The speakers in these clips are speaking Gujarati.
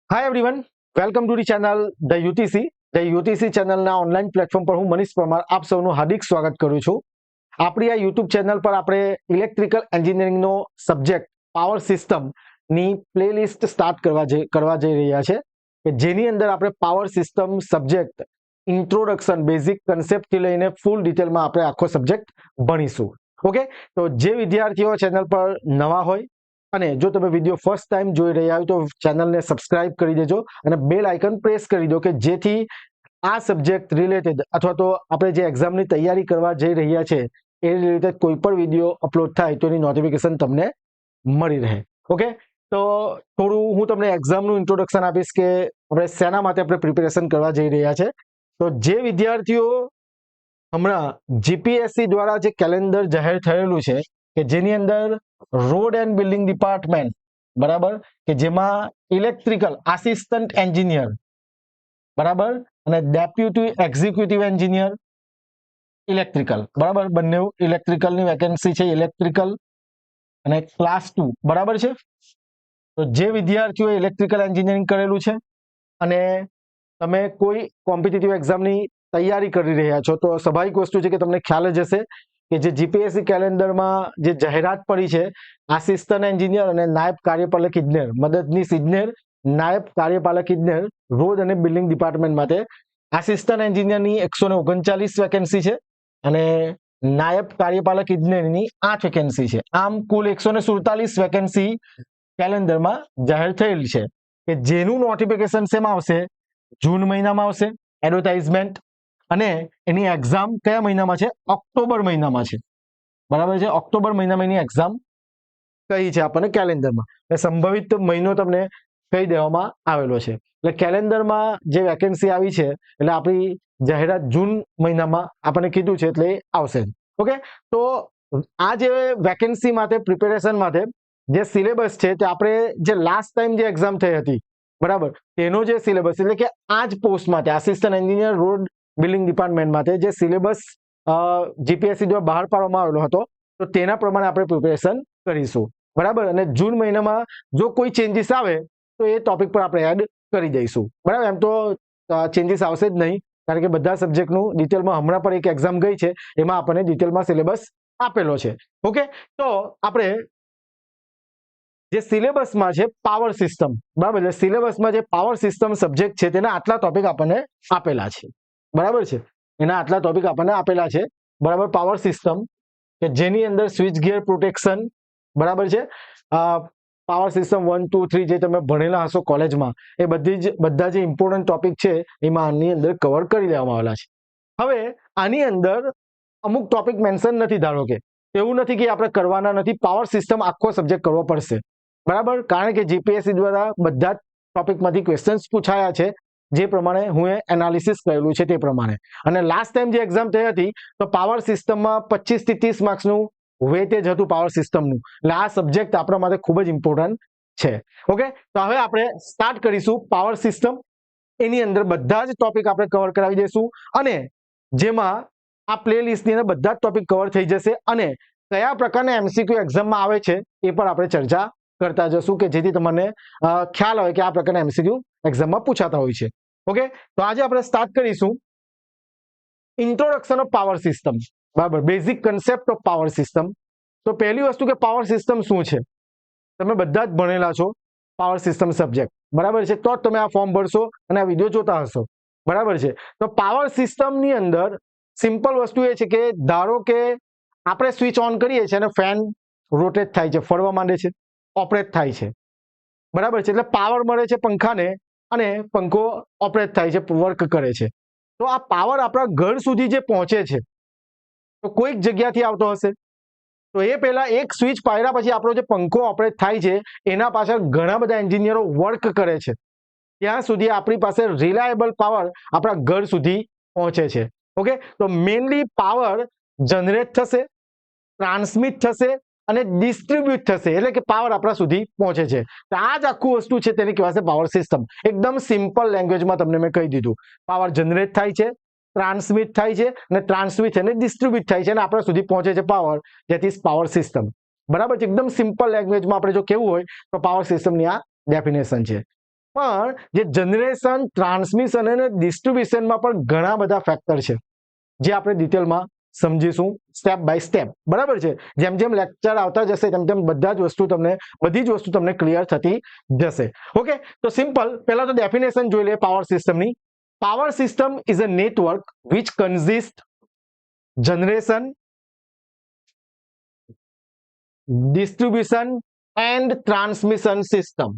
Hi everyone, welcome to the channel the UTC channel ना ऑनलाइन प्लेटफॉर्म पर हूँ मनीष परमार आप सबનું હાર્દિક સ્વાગત કરું છું। આપણી આ YouTube ચેનલ પર આપણે ઇલેક્ટ્રિકલ એન્જિનિયરિંગનો સબ્જેક્ટ પાવર સિસ્ટમ ની પ્લેલિસ્ટ સ્ટાર્ટ કરવા જઈ રહ્યા છે કે જેની અંદર આપણે power system subject introduction basic concept થી લઈને ફૂલ ડિટેલમાં આપણે આખો સબ્જેક્ટ ભણીશું। ઓકે, તો જે વિદ્યાર્થીઓ ચેનલ પર નવા હોય અને જો તમે વિડીયો ફર્સ્ટ ટાઈમ જોઈ રહ્યા હોય તો ચેનલને સબસ્ક્રાઇબ કરી દેજો અને બેલ આઇકન પ્રેસ કરી દો કે જેથી આ સબ્જેક્ટ રિલેટેડ અથવા તો આપણે જે એક્ઝામની તૈયારી કરવા જઈ રહ્યા છે એ રિલેટેડ કોઈ પણ વિડીયો અપલોડ થાય તો એની નોટિફિકેશન તમને મળી રહે। ઓકે, તો થોડું હું તમને એક્ઝામનું ઇન્ટ્રોડક્શન આપીશ કે આપણે શેના માટે આપણે પ્રિપેરેશન કરવા જઈ રહ્યા છે। તો જે વિદ્યાર્થીઓ હમણાં જીપીએસસી દ્વારા જે કેલેન્ડર જાહેર થયેલું છે કે જેની અંદર રોડ એન્ડ બિલ્ડિંગ ડિપાર્ટમેન્ટ બરાબર કે જેમાં ઇલેક્ટ્રિકલ આસિસ્ટન્ટ એન્જિનિયર બરાબર અને ડેપ્યુટી એક્ઝિક્યુટિવ એન્જિનિયર ઇલેક્ટ્રિકલ બરાબર બંને ઇલેક્ટ્રિકલની વેકેન્સી છે ઇલેક્ટ્રિકલ અને ક્લાસ 2 બરાબર છે। તો જે વિદ્યાર્થીઓ ઇલેક્ટ્રિકલ એન્જિનિયરિંગ કરેલું છે અને તમે કોઈ કોમ્પિટિટિવ એક્ઝામની તૈયારી કરી રહ્યા છો તો સ્વાભાવિક વસ્તુ છે કે તમને ખ્યાલ જ હશે કે જે જીપીએસસી કેલેન્ડરમાં જે જાહેરાત પડી છે આસિસ્ટન્ટ એન્જિનિયર અને નાયબ કાર્યપાલક ઇજનેર મદદનીશ ઇજનેર નાયબ કાર્યપાલક ઇજનેર રોડ અને બિલ્ડિંગ ડિપાર્ટમેન્ટ માટે આસિસ્ટન્ટ એન્જિનિયરની 139 વેકેન્સી છે અને નાયબ કાર્યપાલક ઇજનેરની 8 વેકેન્સી છે। આમ કુલ 147 વેકેન્સી કેલેન્ડરમાં જાહેર થયેલી છે કે જેનું નોટિફિકેશન શેમાં આવશે? જૂન મહિનામાં આવશે એડવર્ટાઇઝમેન્ટ અને એની એક્ઝામ કયા મહિનામાં છે? ઓક્ટોબર મહિનામાં છે બરાબર છે। ઓક્ટોબર મહિનામાં એની એક્ઝામ કઈ છે આપણને કેલેન્ડરમાં એટલે સંભવિત મહિનો તમને કહી દેવામાં આવેલો છે। એટલે કેલેન્ડરમાં જે વેકેન્સી આવી છે એટલે આપણી જાહેરાત જૂન મહિનામાં આપણને કીધું છે એટલે આવશે। ઓકે, તો આ જે વેકેન્સી માટે પ્રિપેરેશન માટે જે સિલેબસ છે તે આપણે જે લાસ્ટ ટાઈમ જે એક્ઝામ થઈ હતી બરાબર તેનો જે સિલેબસ એટલે કે આ જ પોસ્ટ માટે assistant engineer road building department માટે જે સિલેબસ જીપીએસસી દ્વારા બહાર પાડવામાં આવેલો હતો તો તેના પ્રમાણે આપણે પ્રિપેરેશન કરીશું બરાબર। અને જૂન મહિનામાં જો કોઈ ચેન્જીસ આવે તો એ ટોપિક પર આપણે એડ કરી દઈશું બરાબર। એમ તો ચેન્જીસ આવશે જ નહીં કારણ કે બધા સબ્જેક્ટનું ડિટેલમાં હમણાં પર એક એક્ઝામ ગઈ છે એમાં આપણને ડિટેલમાં સિલેબસ આપેલો છે। ઓકે, તો આપણે જે સિલેબસમાં છે પાવર સિસ્ટમ બરાબર એટલે સિલેબસમાં જે પાવર સિસ્ટમ સબ્જેક્ટ છે તેના આટલા ટોપિક આપણને આપેલા છે બરાબર છે। એના આટલા ટોપિક આપણને આપેલા છે બરાબર। પાવર સિસ્ટમ કે જેની અંદર સ્વિચ ગિયર પ્રોટેક્શન બરાબર છે પાવર સિસ્ટમ 1 2 3 જે તમે ભણેલા હશો કોલેજમાં એ બધા જે ઇમ્પોર્ટન્ટ ટોપિક છે એમાં આની અંદર કવર કરી લેવામાં આવેલા છે। હવે આની અંદર અમુક ટોપિક મેન્શન નથી ધારો કે એવું નથી કે આપણે કરવાના નથી પાવર સિસ્ટમ આખો સબ્જેક્ટ કરવો પડશે બરાબર કારણ કે જીપીએસસી દ્વારા બધા જ ટોપિકમાંથી ક્વેશ્ચન્સ પૂછાયા છે જે પ્રમાણે હું એનાલિસિસ કરેલું છે તે પ્રમાણે। અને લાસ્ટ ટાઈમ જે એક્ઝામ થઈ હતી તો પાવર સિસ્ટમમાં 25 થી 30 માર્ક્સનું વેટેજ હતું પાવર સિસ્ટમનું એટલે આ સબ્જેક્ટ આપણા માટે ખૂબ જ ઇમ્પોર્ટન્ટ છે। ઓકે, તો હવે આપણે સ્ટાર્ટ કરીશું પાવર સિસ્ટમ એની અંદર બધા જ ટોપિક આપણે કવર કરાવી દઈશું અને જેમાં આ પ્લેલિસ્ટની અંદર બધા જ ટોપિક કવર થઈ જશે અને કયા પ્રકારના એમસીક્યુ એક્ઝામમાં આવે છે એ પણ આપણે ચર્ચા કરતા જશું કે જેથી તમને ખ્યાલ હોય કે આ પ્રકારના એમસીક્યુ એક્ઝામમાં પૂછાતા હોય છે। ઓકે, તો આજે આપણે સ્ટાર્ટ કરીશું ઇન્ટ્રોડક્શન ઓફ પાવર સિસ્ટમ બરાબર basic concept of power system. તો પહેલી વસ્તુ કે પાવર સિસ્ટમ શું છે તમે બધા જ ભણેલા છો પાવર સિસ્ટમ સબ્જેક્ટ બરાબર છે તો જ તમે આ ફોર્મ ભરશો અને આ વિડીયો જોતા હશો બરાબર છે। તો પાવર સિસ્ટમની અંદર સિમ્પલ વસ્તુ એ છે કે ધારો કે આપણે સ્વિચ ઓન કરીએ છીએ અને ફેન રોટેટ થાય છે ફરવા માંડે છે ઓપરેટ થાય છે બરાબર છે એટલે પાવર મળે છે પંખાને અને પંખો ઓપરેટ થાય છે વર્ક કરે છે। તો આ પાવર આપણા ઘર સુધી જે પહોંચે છે તો કોઈક જગ્યાથી આવતો હશે તો એ પહેલા એક સ્વિચ પાડ્યા પછી આપણો જે પંખો ઓપરેટ થાય છે એના પાછળ ઘણા બધા એન્જિનિયરો વર્ક કરે છે ત્યાં સુધી આપણી પાસે રિલાયેબલ પાવર આપણા ઘર સુધી પહોંચે છે। ઓકે, તો મેઇનલી પાવર જનરેટ થશે ટ્રાન્સમિટ થશે અને ડિસ્ટ્રીબ્યુટ થશે એટલે કે પાવર આપણા સુધી પહોંચે છે। તો આ જ આખું વસ્તુ છે તેને કહેવાશે પાવર સિસ્ટમ। એકદમ સિમ્પલ લેંગ્વેજમાં તમને મેં કહી દીધું પાવર જનરેટ થાય છે ટ્રાન્સમિટ થાય છે અને ટ્રાન્સમિટ થઈને ડિસ્ટ્રીબ્યુટ થાય છે અને આપણા સુધી પહોંચે છે power that is power system બરાબર છે। એકદમ સિમ્પલ લેંગ્વેજમાં આપણે જો કહેવું હોય તો પાવર સિસ્ટમની આ ડેફિનેશન છે। પણ જે જનરેશન, ટ્રાન્સમિશન અને ડિસ્ટ્રીબ્યુશનમાં પણ ઘણા બધા ફેક્ટર છે જે આપણે ડિટેલમાં સમજીશું સ્ટેપ બાય સ્ટેપ. બરાબર છે. જેમ જેમ લેક્ચર આવતા જશે તેમ તેમ બધી જ વસ્તુ તમને ક્લિયર થતી જશે. ઓકે, તો સિમ્પલ પહેલા તો ડેફિનેશન જોઈ લે પાવર સિસ્ટમની. Power system is a network which consist generation, distribution and transmission system.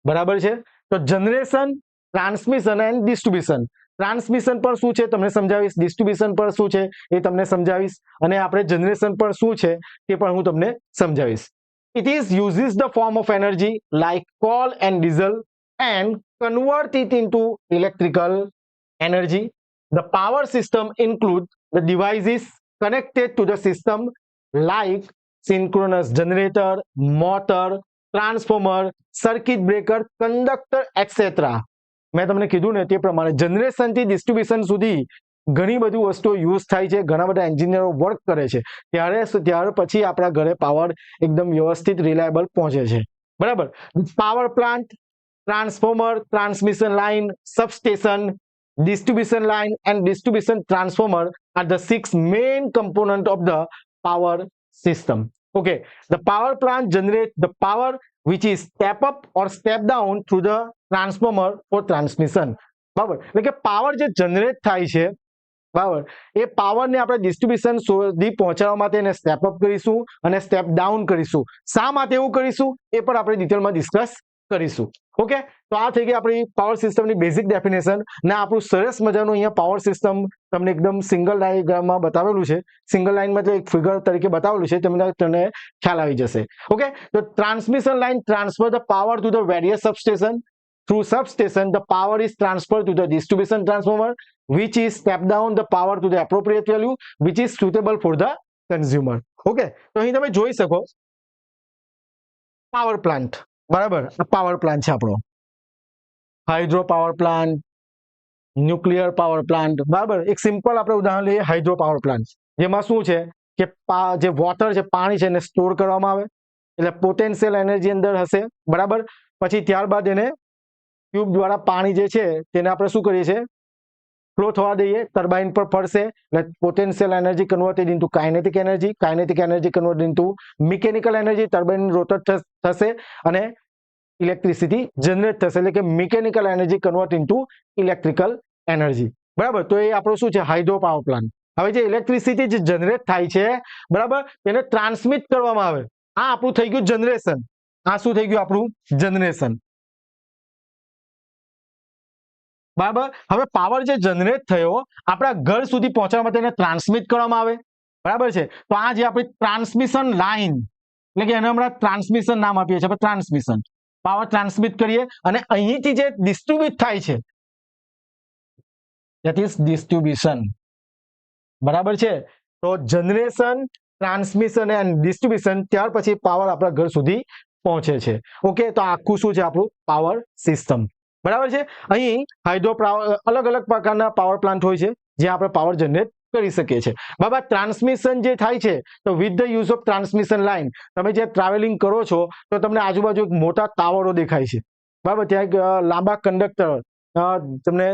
બરાબર છે. તો generation, transmission and distribution. Transmission પર શું છે તમને સમજાવીશ, ડિસ્ટ્રીબ્યુશન પર શું છે એ તમને સમજાવીશ, અને આપણે જનરેશન પર શું છે તે પણ હું તમને સમજાવીશ. It is uses the form of energy like coal and diesel and convert it into electrical energy. The power system includes the devices connected to the system like synchronous generator, motor, transformer, circuit breaker, conductor, etc. મેં તમને કીધું ને તે પ્રમાણે જનરેશન થી ડિસ્ટ્રીબ્યુશન સુધી ઘણી બધી વસ્તુઓ યુઝ થાય છે, ઘણા બધા એન્જિનિયરો વર્ક કરે છે, ત્યાર પછી આપણા ઘરે પાવર એકદમ વ્યવસ્થિત રિલાયબલ પહોંચે છે. બરાબર. Power plant, transformer, transmission line, substation, distribution line and distribution transformer are the 6 main components of the power system. Okay, the power plant generates the power which is step up or step down through the transformer for transmission. બરાબર, એટલે કે પાવર જે જનરેટ થાય છે, બરાબર, એ પાવરને આપણે ડિસ્ટ્રીબ્યુશન સુધી પહોંચાડવા માટે એને સ્ટેપ અપ કરીશું અને સ્ટેપ ડાઉન કરીશું. શા માટે એવું કરીશું એ પણ આપણે ડિટેલમાં ડિસ્કસ કરીશું. ઓકે, તો આ થઈ ગઈ આપણી પાવર સિસ્ટમની બેઝિક ડેફિનેશન ને આપણું સરસ મજાનું અહીંયા પાવર સિસ્ટમ તમને એકદમ સિંગલ ડાયાગ્રામમાં બતાવેલું છે. સિંગલ લાઇનમાં એટલે એક ફિગર તરીકે બતાવેલું છે, તમને ખ્યાલ આવી જશે. ઓકે, તો transmission line transfer the power to the various substation. Through substation, the power is transferred to the distribution transformer, which is step down the power to the appropriate value, which is suitable for the consumer. Okay, તો અહીં તમે જોઈ શકો પાવર પ્લાન્ટ. બરાબર, આ પાવર પ્લાન્ટ છે આપણો. Hydro power plant, nuclear power plant. બરાબર, એક સિમ્પલ આપણે ઉદાહરણ લઈએ, હાઇડ્રો પાવર પ્લાન્ટ, જેમાં શું છે કે જે વોટર છે, પાણી છે, એને સ્ટોર કરવામાં આવે, એટલે પોટેન્શિયલ એનર્જી અંદર હશે. બરાબર, પછી ત્યારબાદ એને ટ્યુબ દ્વારા પાણી જે છે તેને આપણે શું કરીએ છીએ, ફ્લો થવા દઈએ, ટર્બાઇન પર ફરશે, એટલે potential energy converted into kinetic energy, kinetic energy converted into mechanical energy, turbine rotate થશે અને ઇલેક્ટ્રિસિટી જનરેટ થશે, એટલે કે mechanical energy convert into electrical energy. બરાબર, તો એ આપણું શું છે, હાઇડ્રો પાવર પ્લાન્ટ. હવે જે ઇલેક્ટ્રિસિટી જે જનરેટ થાય છે, બરાબર, તેને ટ્રાન્સમિટ કરવામાં આવે. આ આપણું થઈ ગયું જનરેશન. આ શું થઈ ગયું આપણું જનરેશન. બરાબર, હવે પાવર જે જનરેટ થયો આપણા ઘર સુધી પહોંચવા માટે એને ટ્રાન્સમિટ કરવામાં આવે. બરાબર છે. તો આ જે આપણી ટ્રાન્સમિશન લાઇન, એટલે કે એને હમણાં ટ્રાન્સમિશન નામ આપીએ છીએ, ટ્રાન્સમિશન, પાવર ટ્રાન્સમિટ કરીએ અને અહીંથી જે ડિસ્ટ્રીબ્યુટ થાય છે that is distribution. બરાબર છે. તો જનરેશન, ટ્રાન્સમિશન એન્ડ ડિસ્ટ્રીબ્યુશન, ત્યાર પછી પાવર આપણા ઘર સુધી પહોંચે છે. ઓકે, તો આખું શું છે આપણું પાવર સિસ્ટમ. બરાબર છે. અહીં હાઇડ્રો પાવર, અલગ અલગ પ્રકારના પાવર પ્લાન્ટ હોય છે જે આપણે પાવર જનરેટ કરી શકીએ છીએ. બાબા ટ્રાન્સમિશન જે થાય છે, તો with the use of transmission line, તમે જે ટ્રાવેલિંગ કરો છો તો તમને આજુબાજુ મોટા ટાવરો દેખાય છે. બરાબર, ત્યાં એક લાંબા કંડક્ટર તમને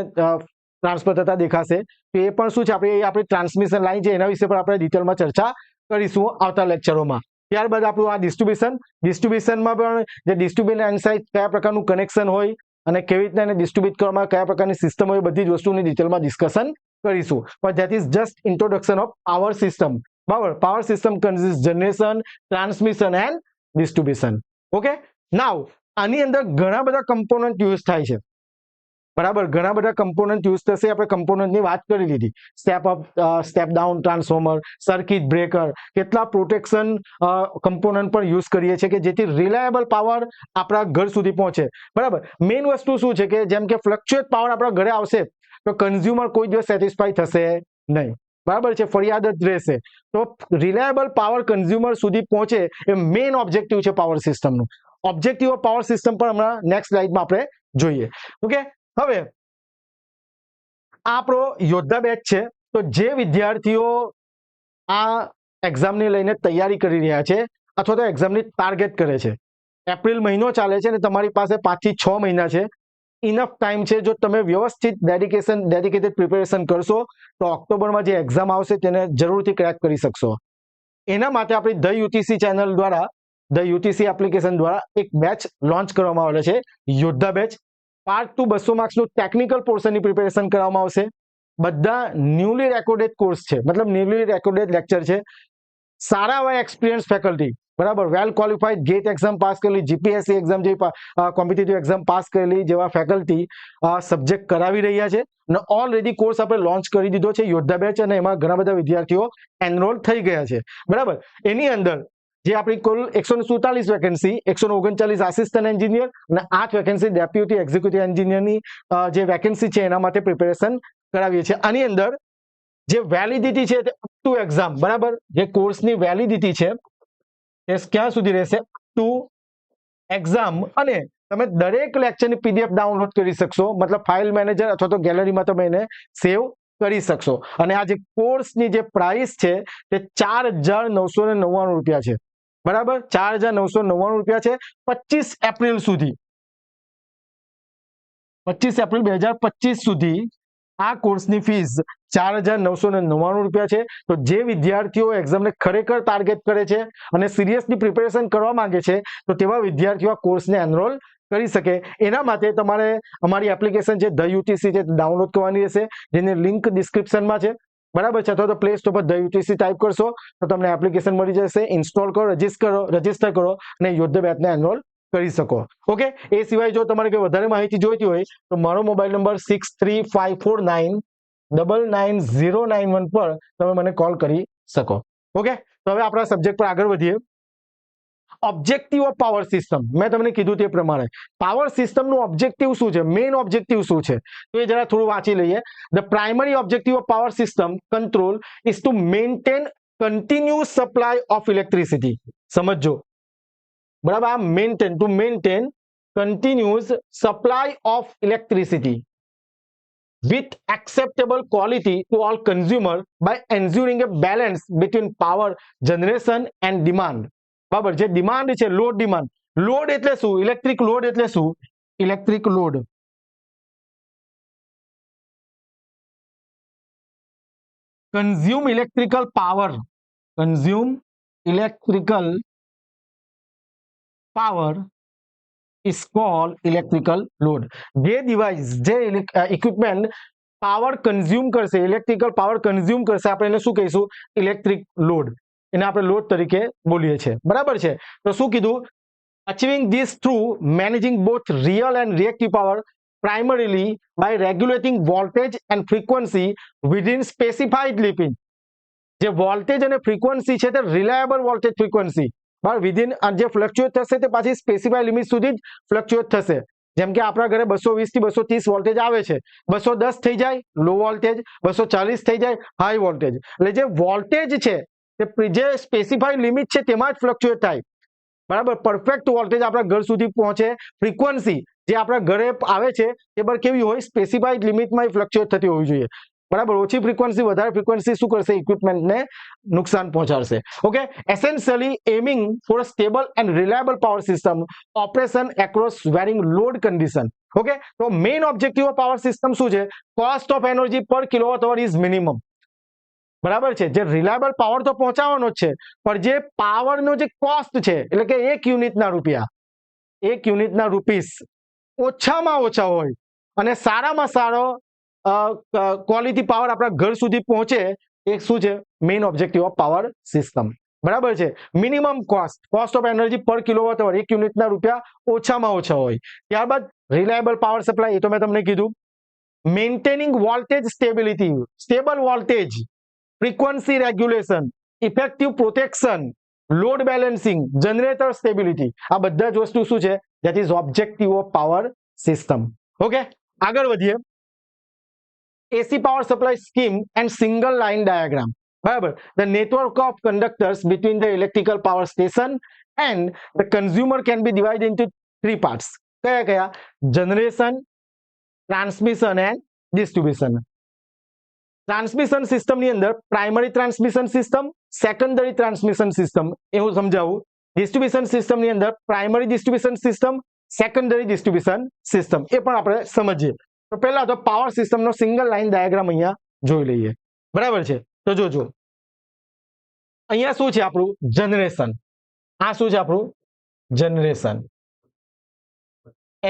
ટ્રાન્સફર થતા દેખાશે. તો એ પણ શું છે, આપણી ટ્રાન્સમિશન લાઇન છે, એના વિશે પણ આપણે ડિટેલમાં ચર્ચા કરીશું આવતા લેક્ચરોમાં. ત્યારબાદ આપણું આ ડિસ્ટ્રીબ્યુશનમાં પણ જે ડિસ્ટ્રીબ્યુશન સાઇડ કયા પ્રકારનું કનેક્શન હોય અને કેવી રીતના એને ડિસ્ટ્રીબ્યુટ કરવામાં, કયા પ્રકારની સિસ્ટમ હોય, બધી જ વસ્તુની ડિટેલમાં ડિસ્કશન કરીશું. પણ that is just introduction of power system. બરાબર, power system consist generation, transmission and distribution. Okay, now આની અંદર ઘણા બધા કમ્પોનન્ટ યુઝ થાય છે. બરાબર, ઘણા બધા કમ્પોનન્ટ યુઝ થશે. આપણે કમ્પોનન્ટની વાત કરી લીધી, step up, step down transformer, circuit breaker, કેટલા પ્રોટેક્શન કમ્પોનન્ટ પણ યુઝ કરીએ છીએ કે જેથી રિલાયબલ પાવર આપણા ઘર સુધી પહોંચે. બરાબર, મેઇન વસ્તુ શું છે કે જેમ કે ફ્લક્ચ્યુએટ પાવર આપણા ઘરે આવશે તો કન્ઝ્યુમર કોઈ દિવસ સેટિસ્ફાઈ થશે નહીં. બરાબર છે, ફરિયાદ જ રહેશે. તો રિલાયબલ પાવર કન્ઝ્યુમર સુધી પહોંચે એ મેઇન ઓબ્જેક્ટિવ છે પાવર સિસ્ટમનું. ઓબ્જેક્ટિવ ઓફ પાવર સિસ્ટમ પણ હમણાં નેક્સ્ટ સ્લાઇડમાં આપણે જોઈએ. ઓકે, હવે આપણો યોદ્ધા બેચ છે. તો જે વિદ્યાર્થીઓ આ એક્ઝામને લઈને તૈયારી કરી રહ્યા છે અથવા તો એક્ઝામની ટાર્ગેટ કરે છે, એપ્રિલ મહિનો ચાલે છે અને તમારી પાસે 5 થી 6 મહિના છે ઇનફ ટાઈમ છે. જો તમે વ્યવસ્થિત ડેડિકેટેડ પ્રિપેરેશન કરશો તો ઓક્ટોબરમાં જે એક્ઝામ આવશે તેને જરૂરથી ક્રેક કરી શકશો. એના માટે આપણી ધ યુટીસી ચેનલ દ્વારા, ધ યુટીસી એપ્લિકેશન દ્વારા એક બેચ લોન્ચ કરવામાં આવેલો છે, યોદ્ધા બેચ. પાર્ટ 2 200 માર્ક્સનું ટેકનિકલ પોર્શનની પ્રિપેરેશન કરવામાં આવશે. બધા ન્યૂલી રેકોર્ડેડ કોર્સ છે, મતલબ ન્યૂલી રેકોર્ડેડ લેક્ચર છે. સારા એવા એક્સપિરિયન્સ ફેકલ્ટી, બરાબર, well qualified, GATE exam pass કરેલી, જીપીએસસી એક્ઝામ જેવી કોમ્પિટિટિવ એક્ઝામ પાસ કરેલી જેવા ફેકલ્ટી સબ્જેક્ટ કરાવી રહ્યા છે. અને ઓલરેડી કોર્સ આપણે લોન્ચ કરી દીધો છે, યોદ્ધા બેચ, અને એમાં ઘણા બધા વિદ્યાર્થીઓ એનરોલ થઈ ગયા છે, બરાબર. એની અંદર જે આપણી કુલ 147 વેકેન્સી, 139 આસિસ્ટન્ટ એન્જિનિયર અને 8 વેકેન્સી ડેપ્યુટી એક્ઝિક્યુટિવ એન્જિનિયરની જે વેકેન્સી છે એના માટે પ્રિપેરેશન કરાવીએ છીએ. આની અંદર જે વેલિડિટી છે તે અપ ટુ એક્ઝામ, બરાબર, જે કોર્સની વેલિડિટી છે એ ક્યાં સુધી રહેશે? Up to exam. અને તમે દરેક લેક્ચરની પીડીએફ ડાઉનલોડ કરી શકશો, મતલબ ફાઇલ મેનેજર અથવા તો ગેલેરીમાં તમે એને સેવ કરી શકશો. અને આ જે કોર્સની જે પ્રાઇસ છે તે 4,999 રૂપિયા છે, બરાબર, 4,999 રૂપિયા છે. 25 એપ્રિલ સુધી, 25 એપ્રિલ 2025 સુધી આ કોર્સની ફીસ 4,999 રૂપિયા છે. તો જે વિદ્યાર્થીઓ એક્ઝામને ખરેખર ટાર્ગેટ કરે છે અને સિરિયસલી પ્રિપેરેશન કરવા માંગે છે તો તેવા વિદ્યાર્થીઓ આ કોર્સને એનરોલ કરી શકે. એના માટે તમારે અમારી એપ્લિકેશન છે ધ યુટીસી છે ડાઉનલોડ કરવાની રહેશે, જેની લિંક ડિસ્ક્રિપ્શનમાં છે, બરાબર છે. અથવા તો play store per the UTC type કરશો તો તમને એપ્લિકેશન મળી જશે. ઇન્સ્ટોલ કરો, રજીસ્ટર કરો અને યોદ્ધા બેચને એનરોલ કરી શકો. ઓકે. એ સિવાય જો તમારે કોઈ વધારે માહિતી જોઈતી હોય તો મારો મોબાઈલ નંબર 6354999091 પર તમે મને કોલ કરી શકો. ઓકે. તો હવે આપણા સબ્જેક્ટ પર આગળ વધીએ. Objective of power system. મેં તમને કીધું તે પ્રમાણે પાવર સિસ્ટમનું ઓબ્જેક્ટિવ શું છે, મેઇન ઓબ્જેક્ટિવ શું છે, તો એ જરા થોડું વાંચી લઈએ. The primary objective of power system control is to maintain continuous supply of electricity. સમજો, બરાબર. આ maintain, to maintain continuous supply of electricity with acceptable quality to all consumer by ensuring a balance between power generation and demand. બરાબર. જે ડિમાન્ડ છે, લોડ ડિમાન્ડ. લોડ એટલે શું? ઇલેક્ટ્રિક લોડ એટલે શું? Electric load consume electrical power, consume electrical power is called electrical load. જે ડિવાઇસ, જે ઇક્વિપમેન્ટ પાવર કન્ઝ્યુમ કરશે, ઇલેક્ટ્રિકલ પાવર કન્ઝ્યુમ કરશે, આપણે એને શું કહીશું? Electric load. એને આપણે લોડ તરીકે બોલીએ છીએ, બરાબર છે. તો શું કીધું? Achieving this through managing both real and reactive power primarily by regulating voltage and frequency within specified limit. જે વોલ્ટેજ અને ફ્રીક્વન્સી છે તે રિલાયબલ વોલ્ટેજ ફ્રીક્વન્સી, બરાબર, વિધિન જે ફ્લક્ચ્યુએટ થશે તે પાછી સ્પેસિફાઈ લિમિટ સુધી જ ફ્લક્ચ્યુએટ થશે. જેમ કે આપણા ઘરે 220 થી 230 વોલ્ટેજ આવે છે, 210 થઈ જાય લો વોલ્ટેજ, 240 થઈ જાય હાઈ વોલ્ટેજ. એટલે જે વોલ્ટેજ છે તે જે સ્પેસિફાઈ લિમિટ છે તેમાં જ ફ્લક્ચ્યુએટ થાય, બરાબર. પરફેક્ટ વોલ્ટેજ આપણા ઘર સુધી પહોંચે. ફ્રીક્વન્સી જે આપણા ઘરે આવે છે તે પર કેવી હોય? સ્પેસિફાઈડ લિમિટમાં ફ્લક્ચ્યુએટ થતી હોવી જોઈએ, બરાબર. ઓછી ફ્રીક્વન્સી, વધારે ફ્રીક્વન્સી શું કરશે? ઇક્વિપમેન્ટને નુકસાન પહોંચાડશે. Okay. Essentially aiming for a stable and reliable power system operation across varying load condition. Okay. તો main objective of power system શું છે? Cost of energy per kilowatt hour is minimum, બરાબર છે. જે રિલાયબલ પાવર તો પહોંચાડવાનો જ છે, પણ જે પાવરનો જે કોસ્ટ છે, એટલે કે 1 યુનિટના રૂપિયા, 1 યુનિટના રૂપીસ ઓછામાં ઓછા હોય અને સારામાં સારો ક્વોલિટી પાવર આપણા ઘર સુધી પહોંચે, એ શું છે? Main objective of power system, બરાબર છે. Minimum cost of energy per kilowatt અવર 1 યુનિટના રૂપિયા ઓછામાં ઓછા હોય. ત્યારબાદ રિલાયબલ પાવર સપ્લાય, એ તો મેં તમને કીધું. Maintaining voltage stability, stable voltage, frequency regulation, effective protection, load balancing, generator stability, આ બધા જ વસ્તુ શું છે? That is objective of power system. Okay. આગળ વધીએ. AC power supply scheme and single line diagram. બરાબર. The network of conductors between the electrical power station and the consumer can be divided into 3 parts. કયા કયા? Generation, transmission and distribution. Transmission સિસ્ટમની અંદર primary transmission system, secondary transmission system, એવું સમજાવું. ડિસ્ટ્રીબ્યુશન સિસ્ટમની અંદર primary distribution system, secondary distribution system એ પણ આપણે સમજીએ. તો પહેલા તો પાવર સિસ્ટમનો સિંગલ લાઈન ડાયાગ્રામ અહીંયા જોઈ લઈએ. બરાબર છે. તો જોજો અહીંયા શું છે આપણું જનરેશન. આ શું છે આપણું જનરેશન.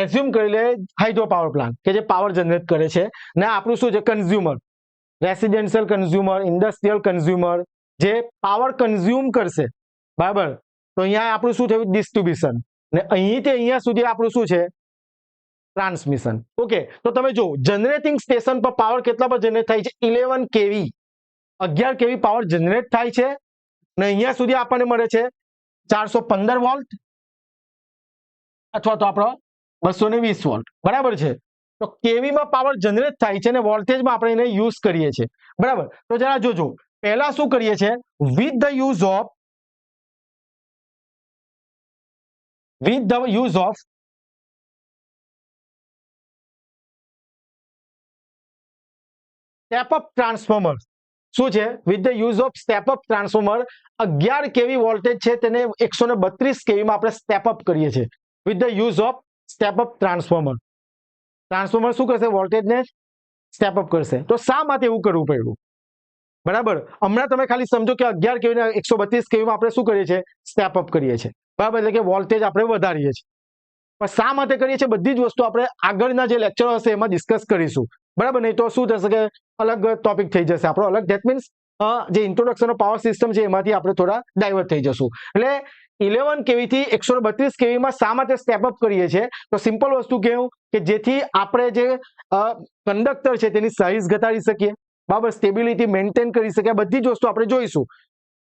એઝ્યુમ કરી લે હાઇડ્રો પાવર પ્લાન્ટ કે જે પાવર જનરેટ કરે છે, ને આપણું શું છે consumer, residential consumer, industrial consumer જે પાવર કન્ઝ્યુમ કરશે. બરાબર. તો અહીંયા આપણું શું થયું ડિસ્ટ્રીબ્યુશન, ને અહીંથી અહીંયા સુધી આપણું શું છે ટ્રાન્સમિશન. ઓકે. તો તમે જો જનરેટિંગ સ્ટેશન પર પાવર કેટલા પર જનરેટ થાય છે 11 કેવી, 11 કેવી પાવર જનરેટ થાય છે, ને અહીંયા સુધી આપણને મળે છે 415 વોલ્ટ અથવા તો આપણો 220 વોલ્ટ. બરાબર છે. તો કેવીમાં પાવર જનરેટ થાય છે અને વોલ્ટેજમાં આપણે એને યુઝ કરીએ છીએ. બરાબર. તો જરા જોજો પહેલા શું કરીએ છીએ with the use of step up transformer. શું છે with the use of step up transformer 11 કેવી વોલ્ટેજ છે તેને 132 કેવીમાં આપણે સ્ટેપ અપ કરીએ છીએ with the use of step up transformer. Transformer શું કરશે વોલ્ટેજને સ્ટેપ અપ કરશે. તો શા માટે એવું કરવું પડ્યું? બરાબર. હમણાં તમે ખાલી સમજો કે 11 કેવી ને 132 કેવીમાં આપણે શું કરીએ છીએ સ્ટેપ અપ કરીએ છીએ. બરાબર. એટલે કે વોલ્ટેજ આપણે વધારીએ છીએ. પણ શા માટે કરીએ છીએ બધી જ વસ્તુ આપણે આગળના જે લેક્ચરો હશે એમાં ડિસ્કસ કરીશું. બરાબર. નહીં તો શું થશે કે અલગ ટોપિક થઈ જશે આપણો અલગ. ધેટ મીન્સ જે ઇન્ટ્રોડક્શન ઓફ પાવર સિસ્ટમ છે એમાંથી આપણે થોડા ડાયવર્ટ થઈ જશું. એટલે 11 કેવી થી 132 કેવીમાં શા માટે સ્ટેપ અપ કરીએ છીએ? તો સિમ્પલ વસ્તુ કેવું કે જેથી આપણે જે કંડક્ટર છે તેની સાઇઝ ઘટાડી શકીએ. બરાબર. સ્ટેબિલિટી મેન્ટેન કરી શકીએ. બધી જ વસ્તુ આપણે જોઈશું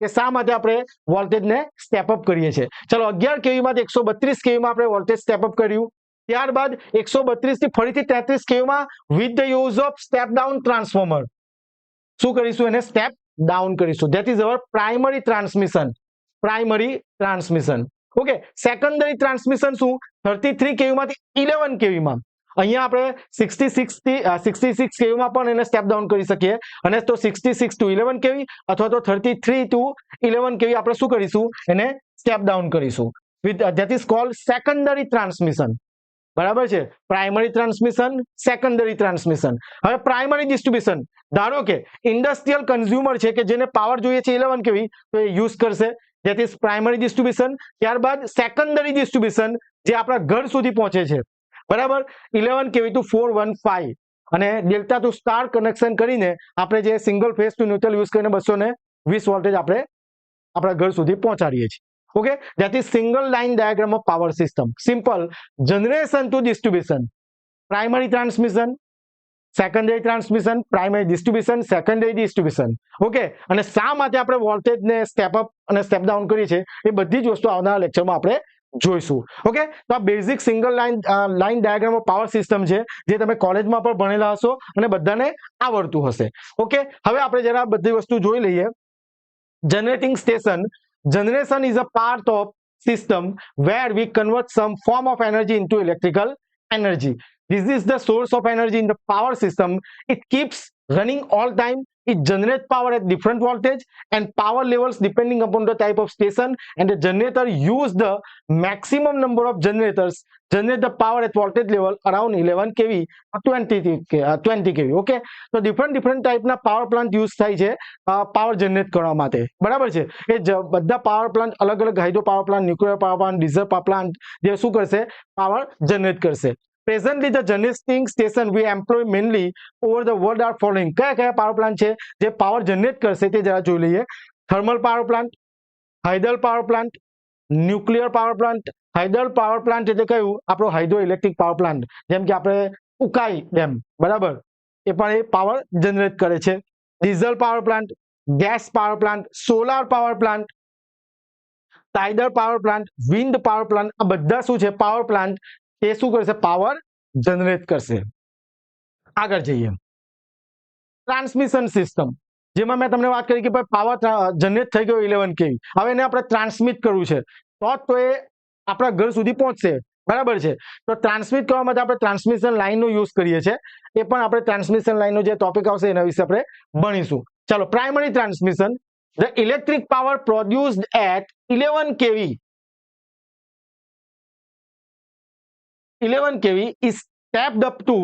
કે શા માટે આપણે વોલ્ટેજને સ્ટેપ અપ કરીએ છીએ. ચલો 11 કેવીમાંથી 132 કેવીમાં આપણે વોલ્ટેજ સ્ટેપ અપ કર્યું. ત્યારબાદ 132 થી ફરીથી 33 કેવીમાં with the use of step down transformer શું કરીશું એને સ્ટેપ ડાઉન કરીશું. That is our primary transmission. Primary transmission. Okay. Secondary transmission શું 33 કેવીમાંથી 11 કેવીમાં અહીંયા આપણે 66 કેવીમાં પણ એને સ્ટેપ ડાઉન કરી શકીએ. અને તો 66 ટુ 11 કેવી અથવા તો 33 ટુ 11 કેવી આપણે શું કરીશું એને સ્ટેપ ડાઉન કરીશું. That is called secondary transmission. બરાબર છે. Primary transmission, secondary transmission. હવે પ્રાઇમરી ડિસ્ટ્રીબ્યુશન ધારો કે ઇન્ડસ્ટ્રીયલ કન્ઝ્યુમર છે કે જેને પાવર જોઈએ છે 11 કેવી તો એ યુઝ કરશે. That is primary distribution. ત્યારબાદ સેકન્ડરી ડિસ્ટ્રીબ્યુશન જે આપણા ઘર સુધી પહોંચે છે. બરાબર. 11 કેવી ટુ 415 અને ડેલ્ટા ટુ સ્ટાર કનેક્શન કરીને આપણે જે single phase to neutral use કરીને 220 વોલ્ટેજ આપણે આપણા ઘર સુધી પહોંચાડીએ છીએ. Okay, that is single line diagram of power system. Simple. Generation to distribution. Primary transmission, secondary transmission, primary distribution, secondary distribution. Okay. અને શા માટે આપણે વોલ્ટેજને સ્ટેપ અપ અને સ્ટેપ ડાઉન કરીએ છીએ એ બધી જ વસ્તુ આવનારા લેક્ચરમાં આપણે જોઈશું. ઓકે. તો આ basic single line diagram of power system છે જે તમે કોલેજમાં પણ ભણેલા હશો અને બધાને આવડતું હશે. ઓકે. હવે આપણે જરા બધી વસ્તુ જોઈ લઈએ. Generating station. Generation is a part of system where we convert some form of energy into electrical energy. This is the source of energy in the power system. It keeps running all time. It generates power at different voltage and power levels depending upon the type of station, and the generator use the maximum number of generators generate the power at voltage level around 11 kV or 20 kV. Okay. તો different type ના પાવર પ્લાન્ટ યુઝ થાય છે પાવર જનરેટ કરવા માટે. બરાબર છે. એ બધા પાવર પ્લાન્ટ અલગ અલગ hydro power plant, nuclear power plant, diesel power plant જે શું કરશે પાવર જનરેટ કરશે. Presently, the generating station we employ mainly over the world are following. કયા પાવર પ્લાન્ટ છે જે પાવર જનરેટ કરશે તે જરા જોઈ લઈએ. Thermal power plant, hydel power plant, nuclear power plant. Hydel power plant એટલે કયું આપણો હાઇડ્રો ઇલેક્ટ્રિક પાવર પ્લાન્ટ જેમ કે આપણે ઉકાઈ ડેમ. બરાબર. એ પણ એ પાવર જનરેટ કરે છે. Diesel power plant, gas power plant, solar power plant, tidal power plant, wind power plant આ બધા શું છે પાવર પ્લાન્ટ એ શું કરશે પાવર જનરેટ કરશે. આગળ જઈએ. ટ્રાન્સમિશન સિસ્ટમ જેમાં મેં તમને વાત કરી કે પાવર જનરેટ થઈ ગયો 11 કેવી. હવે એને આપણે ટ્રાન્સમિટ કરવું છે તો એ આપણા ઘર સુધી પહોંચશે. બરાબર છે. તો ટ્રાન્સમિટ કરવા માટે આપણે ટ્રાન્સમિશન લાઇનનો યુઝ કરીએ છીએ. એ પણ આપણે ટ્રાન્સમિશન લાઇનનો જે ટોપિક આવશે એના વિશે આપણે ભણીશું. ચાલો. Primary transmission. The electric power produced at 11 kV 11 kV is stepped up to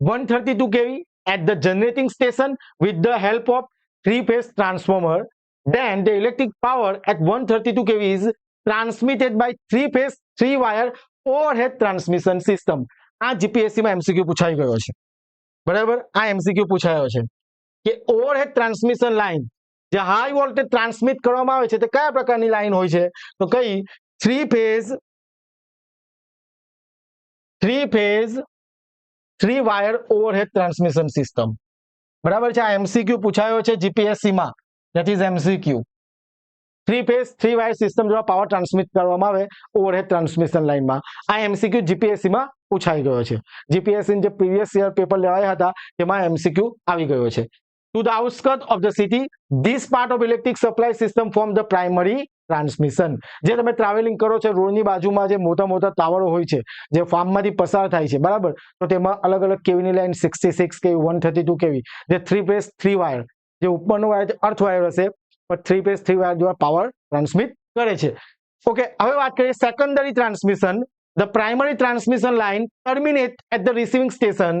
132 kV at the generating station with the help of three-phase transformer. Then the electric power at 132 kV is transmitted by three-phase, three-wire overhead transmission system. આ જીપીએસસી માં એમસીક્યુ પૂછાઈ ગયો છે, બરાબર. આ એમસીક્યુ પૂછાયો છે કે ઓવરહેડ ટ્રાન્સમિશન લાઇન જે હાઈ વોલ્ટેજ ટ્રાન્સમિટ કરવામાં આવે છે તે કયા પ્રકારની લાઇન હોય છે? તો કઈ three phase three wire overhead transmission system, બરાબર છે. આ એમસીક્યુ પૂછાયો છે જીપીએસસી માં, that is MCQ. Three phase three wire system દ્વારા પાવર ટ્રાન્સમિટ કરવામાં આવે ઓવરહેડ ટ્રાન્સમિશન લાઇનમાં. આ એમસીક્યુ જીપીએસસી માં પૂછાઈ ગયો છે. જીપીએસસી જે પ્રીવિયસ યર પેપર લેવાયા હતા તેમાં એમસીક્યુ આવી ગયો છે. To the outskirt of the city this part of electric supply system form the primary transmission. જે તમે ટ્રાવેલિંગ કરો છો, રોડની બાજુમાં જે મોટા મોટા ટાવરો હોય છે જે ફાર્મમાંથી પસાર થાય છે, બરાબર, તો તેમાં અલગ અલગ કેવીની લાઈન 66 કેવી, 132 કેવી, જે થ્રી ફેઝ થ્રી વાયર, જે ઉપરનો વાયર અર્થ વાયર હશે, પણ થ્રી ફેઝ થ્રી વાયર દ્વારા પાવર ટ્રાન્સમિટ કરે છે. ઓકે, હવે વાત કરીએ secondary transmission. The primary transmission line terminates at the receiving station.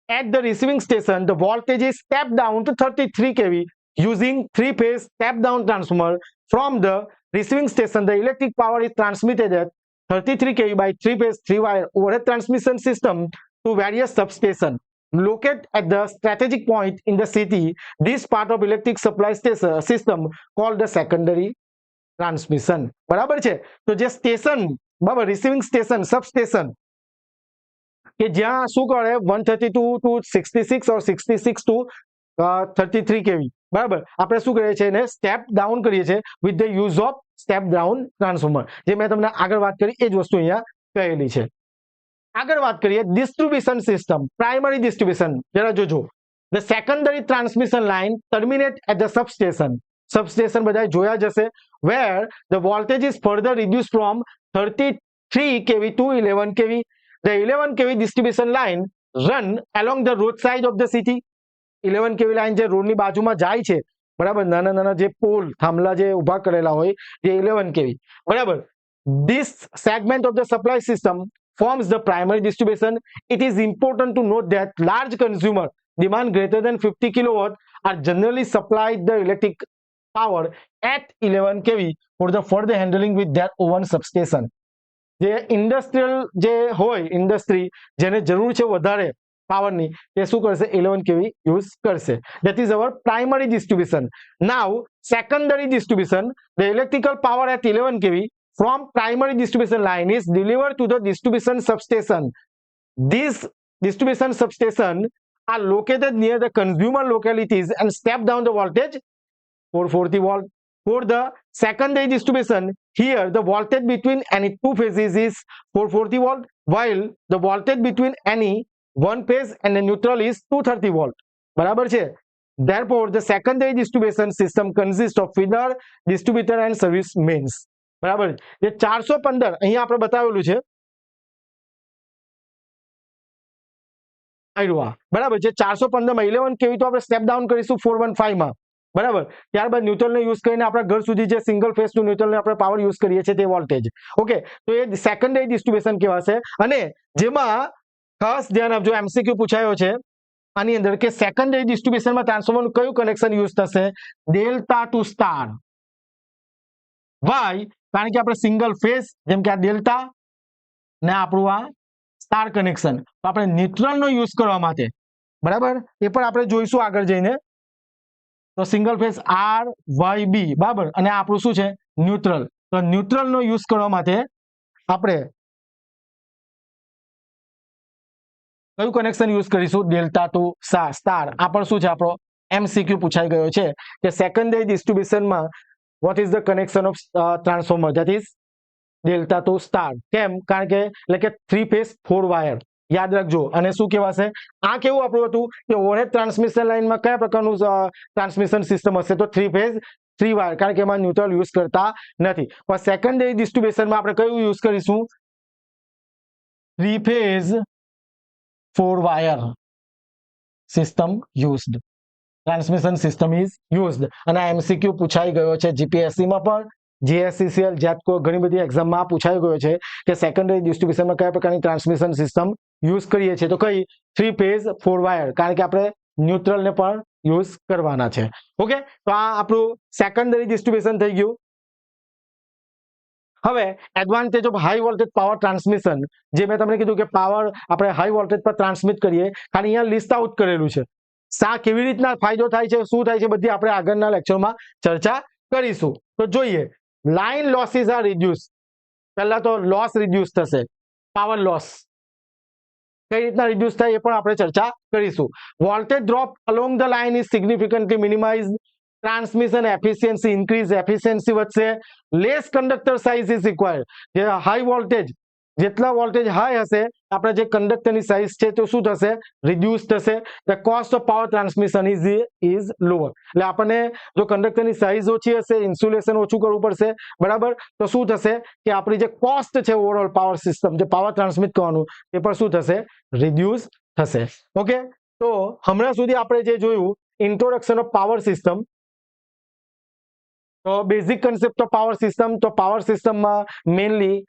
At the receiving station, the voltage is stepped down to 33 kV using three-phase step-down transformer. From the receiving station, the electric power is transmitted at 33 kV by three-phase three-wire overhead transmission system to various substations. Located at the strategic point in the city, this part of electric supply system called the secondary transmission. બરાબર છે. તો જે સ્ટેશન, બરાબર, રિસીવિંગ સ્ટેશન, સબસ્ટેશન કે જ્યાં શું કરે 132 ટુ 66 or 66 ટુ 33 કેવી, બરાબર, આપણે શું કરીએ છીએ એને સ્ટેપ ડાઉન કરીએ છીએ with the use of step down transformer. જે મેં તમને આગળ વાત કરી એ જ વસ્તુ અહીંયા કહેલી છે. આગળ વાત કરીએ ડિસ્ટ્રીબ્યુશન સિસ્ટમ, પ્રાઇમરી ડિસ્ટ્રીબ્યુશન. જરા જોજો. The secondary transmission line terminate at the substation. Substation બધા જોયા જશે, where the voltage is further reduced from 33 kV to 11 kV. The 11 kV distribution line run along the roadside of the city. 11 kV line જે રોડની બાજુમાં જાય છે, બરાબર, નાના નાના જે પોલ થાંભલા જે ઊભા કરેલા હોય જે 11 kV, બરાબર. This segment of the supply system forms the primary distribution. It is important to note that large consumer demand greater than 50 kilowatt are generally supplied the electric power at 11 kV for the further handling with their own substation. જે ઇન્ડસ્ટ્રીયલ જે હોય, ઇન્ડસ્ટ્રી જેને જરૂર છે વધારે પાવરની, તે શું કરશે? 11 kV યુઝ કરશે. That is our primary distribution. Now secondary distribution, the electrical power at 11 kV from primary distribution line is delivered to the distribution substation. These distribution substation are located near the consumer localities and step down the voltage 440 volt. For the secondary distribution, here the voltage between any two phases is 440 volt, while the voltage between any one phase and the neutral is 230 volt. બરાબર છે. Therefore, the secondary distribution system consists of feeder, distributor and service mains. બરાબર. જે 415 અહીંયા આપણે બતાવેલું છે, બરાબર, જે 415 માં 11 kV તો આપણે સ્ટેપ ડાઉન કરીશું 415 માં, બરાબર. ત્યારબાદ ન્યુટ્રલને યુઝ કરીને આપણા ઘર સુધી જે સિંગલ ફેઝ ટુ ન્યુટ્રલને આપણે પાવર યુઝ કરીએ છીએ તે વોલ્ટેજ. ઓકે, તો એ સેકન્ડરી ડિસ્ટ્રીબ્યુશન કહેવાશે. અને જેમાં ખાસ ધ્યાન આપજો, એમસીક્યુ પૂછાયો છે આની અંદર કે સેકન્ડરી ડિસ્ટ્રીબ્યુશનમાં ટ્રાન્સફોર્મરનું કયું કનેક્શન યુઝ થશે? Delta to star. વાય? કારણ કે આપણે સિંગલ ફેઝ, જેમ કે આ ડેલ્ટા ને આપણું આ સ્ટાર કનેક્શન, તો આપણે ન્યુટ્રલનો યુઝ કરવા માટે, બરાબર, એ પણ આપણે જોઈશું આગળ જઈને. તો single phase R Y B, બરાબર, અને આપણું શું છે? ન્યુટ્રલ. તો ન્યુટ્રલનો યુઝ કરવા માટે આપણે કયું કનેક્શન યુઝ કરીશું? Delta to star. આ પણ શું છે? આપણો એમસીક્યુ પૂછાઈ ગયો છે કે secondary ડિસ્ટ્રીબ્યુશનમાં what is the connection of transformer, that is delta to star. કેમ? કારણ કે એટલે કે થ્રી ફેઝ ફોર વાયર, યાદ રાખજો. અને શું કહેવાશે? આ કેવું આપણું હતું કે ઓવરહેડ ટ્રાન્સમિશન લાઇનમાં કયા પ્રકારનું ટ્રાન્સમિશન સિસ્ટમ હશે? તો થ્રી ફેઝ થ્રી વાયર, કારણ કે એમાં ન્યુટ્રલ યુઝ કરતા નથી. પણ સેકન્ડરી ડિસ્ટ્રીબ્યુશનમાં આપણે કયું યુઝ કરીશું? Three phase four wire system used, transmission system is used. અને એમસીક્યુ પૂછાઈ ગયો છે જીપીએસસી માં પણ, જીએસસીસીએલ જેટકો ઘણી બધી એક્ઝામમાં પૂછાઈ ગયો છે કે સેકન્ડરી ડિસ્ટ્રીબ્યુશનમાં કયા પ્રકારની ટ્રાન્સમિશન સિસ્ટમ યુઝ કરીએ છીએ, તો કઈ 3 ફેઝ 4 વાયર, કારણ કે આપણે ન્યુટ્રલને પણ યુઝ કરવાના છે. ઓકે, તો આ આપણું સેકન્ડરી ડિસ્ટ્રીબ્યુશન થઈ ગયું. હવે advantage of high voltage power transmission, જે મેં તમને કીધું કે પાવર આપણે હાઈ વોલ્ટેજ પર ટ્રાન્સમિટ કરીએ, ખાલી અહીંયા લિસ્ટ આઉટ કરેલું છે. શા કેવી રીતના ફાયદો થાય છે, શું થાય છે, બધી આપણે આગળના લેક્ચરમાં ચર્ચા કરીશું. તો જોઈએ, લાઇન લોસીસ આર રિડ્યુસ. પહેલા તો લોસ રિડ્યુસ થશે, પાવર લોસ કઈ રીતના રિડ્યુસ થાય એ પણ આપણે ચર્ચા કરીશું. Voltage drop along the line is significantly minimise, transmission efficiency increase, efficiency વધશે, less conductor size is required. જે હાઈ વોલ્ટેજ, જેટલા વોલ્ટેજ હાઈ હશે આપણે જે કંડક્ટરની સાઇઝ છે તો શું થશે, રિડ્યુસ થશે. The cost of power transmission is lower. એટલે આપણને જો કંડક્ટરની સાઇઝ ઓછી હશે, ઇન્સ્યુલેશન ઓછું કરવું પડશે, બરાબર, તો શું થશે કે આપણી જે કોસ્ટ છે ઓવરઓલ પાવર સિસ્ટમ, જે પાવર ટ્રાન્સમિટ કરવાનું એ પણ શું થશે, રિડ્યુસ થશે. ઓકે, તો હમણાં સુધી આપણે જે જોયું ઇન્ટ્રોડક્શન ઓફ પાવર સિસ્ટમ, તો basic concept of power system, તો પાવર સિસ્ટમમાં mainly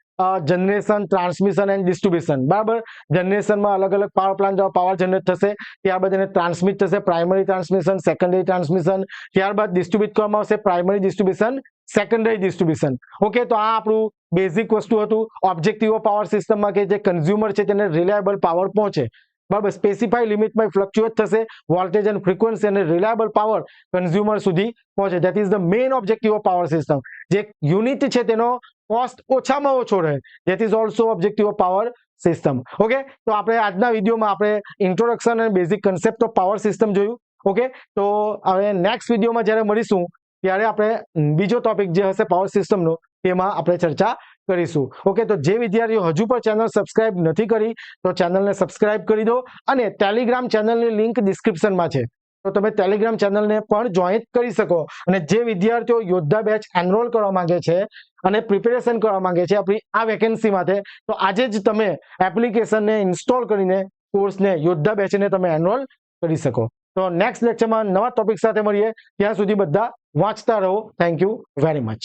generation, transmission and distribution, બરાબર. જનરેશનમાં અલગ અલગ પાવર પ્લાન્ટ પાવર જનરેટ થશે, ત્યારબાદ એને ટ્રાન્સમિટ થશે, પ્રાઇમરી ટ્રાન્સમિશન, સેકન્ડરી ટ્રાન્સમિશન, ત્યારબાદ ડિસ્ટ્રીબ્યુટ કરવામાં આવશે, primary distribution, secondary distribution. Okay, તો આ આપણું બેઝિક વસ્તુ હતું. ઓબ્જેક્ટિવ ઓફ પાવર સિસ્ટમમાં કે જે કન્ઝ્યુમર છે તેને રિલાયબલ પાવર પહોંચે, બરાબર, સ્પેસિફાઈ લિમિટમાં ફ્લક્ચ્યુએટ થશે, વોલ્ટેજ એન્ડ ફ્રીક્વન્સી અને રિલાયબલ પાવર કન્ઝ્યુમર સુધી પહોંચે. That is the main objective of power system. જે યુનિટ છે તેનો કોસ્ટ ઓછામાં ઓછો રહે, that is also objective of power system. Okay, તો આપણે આજના વિડીયોમાં આપણે ઇન્ટ્રોડક્શન અને basic concept of power system જોયું. ઓકે, તો હવે નેક્સ્ટ વિડીયોમાં જ્યારે મળીશું ત્યારે આપણે બીજો ટોપિક જે હશે પાવર સિસ્ટમનો તેમાં આપણે ચર્ચા કરીશું. ઓકે, તો જે વિદ્યાર્થીઓ હજુ પણ ચેનલ સબસ્ક્રાઇબ નથી કરી તો ચેનલને સબસ્ક્રાઇબ કરી દો, અને ટેલિગ્રામ ચેનલની લિંક ડિસ્ક્રિપ્શનમાં છે, તો તમે ટેલિગ્રામ ચેનલને પણ જોઈન કરી શકો. અને જે વિદ્યાર્થીઓ યોદ્ધા બેચ એનરોલ કરવા માંગે છે અને પ્રિપેરેશન કરવા માંગે છે આપણી આ વેકેન્સી માટે, તો આજે જ તમે એપ્લિકેશનને ઇન્સ્ટોલ કરીને કોર્સને યોદ્ધા બેચને તમે એનરોલ કરી શકો. તો નેક્સ્ટ લેક્ચરમાં નવા ટોપિક સાથે મળીએ, ત્યાં સુધી બધા વાંચતા રહો. Thank you very much.